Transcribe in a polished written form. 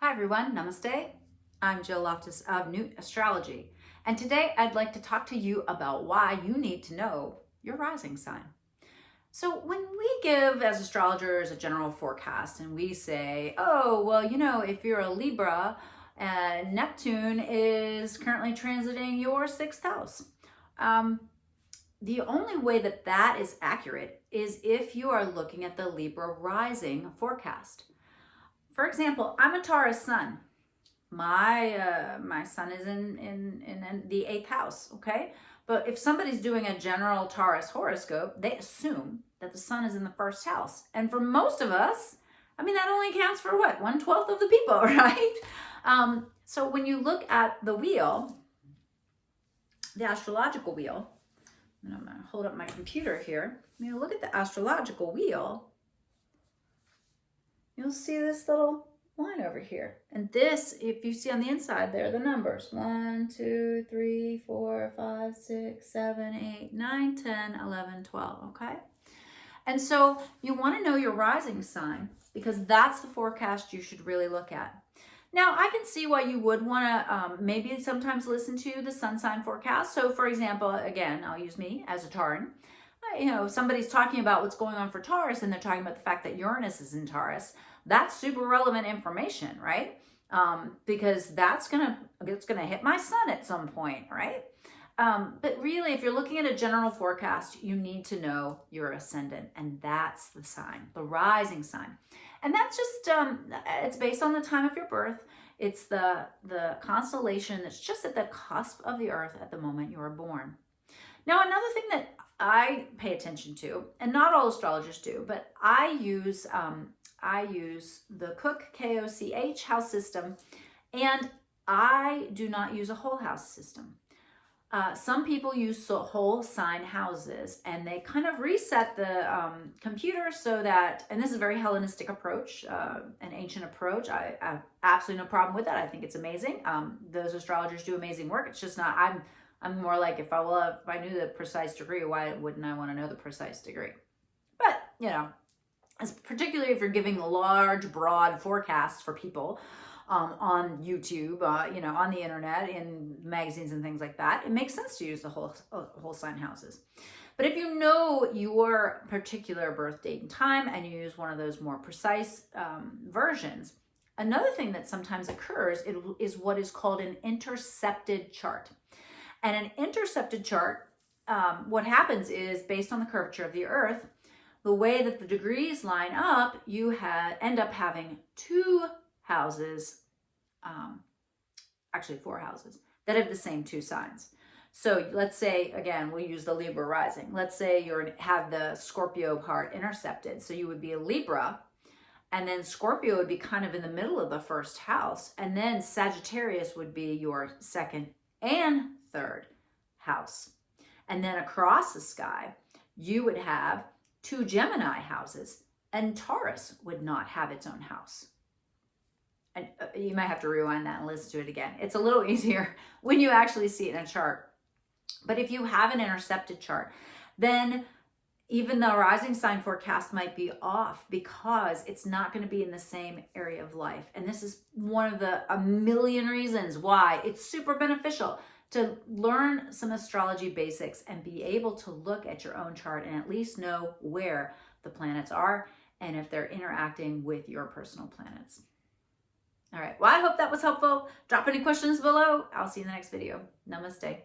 Hi everyone, namaste. I'm Jill Loftus of Newt Astrology, and today I'd like to talk to you about why you need to know your rising sign. So when we give, as astrologers, a general forecast and we say, oh, well, if you're a Libra, Neptune is currently transiting your sixth house. The only way that that is accurate is if you are looking at the Libra rising forecast. For example, I'm a Taurus sun. My sun is in the eighth house, okay? But if somebody's doing a general Taurus horoscope, they assume that the sun is in the first house. And for most of us, that only counts for what? 1/12 of the people, right? So when you look at the wheel, the astrological wheel, and I'm gonna hold up my computer here. When you look at the astrological wheel, you'll see this little line over here. And this, if you see on the inside there, the numbers 1, 2, 3, 4, 5, 6, 7, 8, 9, 10, 11, 12, okay? And so you want to know your rising sign because that's the forecast you should really look at. Now, I can see why you would want to maybe sometimes listen to the sun sign forecast. So for example, again, I'll use me as a Tauran. Somebody's talking about what's going on for Taurus and they're talking about the fact that Uranus is in Taurus. That's super relevant information, right? Because it's gonna hit my sun at some point, right? But really, if you're looking at a general forecast, you need to know your ascendant, and that's the sign, the rising sign. And that's just, it's based on the time of your birth. It's the constellation that's just at the cusp of the earth at the moment you were born. Now, another thing that I pay attention to, and not all astrologers do, but I use the Cook, K-O-C-H house system, and I do not use a whole house system. Some people use whole sign houses, and they kind of reset the computer so that, and this is a very Hellenistic approach, an ancient approach. I have absolutely no problem with that. I think it's amazing. Those astrologers do amazing work. It's just not, I'm more like, if I knew the precise degree, why wouldn't I want to know the precise degree? But, particularly if you're giving large, broad forecasts for people on YouTube, on the internet, in magazines and things like that, it makes sense to use the whole sign houses. But if you know your particular birth date and time and you use one of those more precise versions, another thing that sometimes occurs is what is called an intercepted chart. And an intercepted chart, what happens is, based on the curvature of the earth, the way that the degrees line up, you end up having two houses, actually 4 houses, that have the same 2 signs. So let's say, again, we'll use the Libra rising. Let's say you have the Scorpio part intercepted. So you would be a Libra, and then Scorpio would be kind of in the middle of the first house, and then Sagittarius would be your second and third house. And then across the sky, you would have 2 Gemini houses, and Taurus would not have its own house. And you might have to rewind that and listen to it again. It's a little easier when you actually see it in a chart. But if you have an intercepted chart, then even the rising sign forecast might be off because it's not going to be in the same area of life. And this is one of a million reasons why it's super beneficial to learn some astrology basics and be able to look at your own chart and at least know where the planets are and if they're interacting with your personal planets. All right, well, I hope that was helpful. Drop any questions below. I'll see you in the next video. Namaste.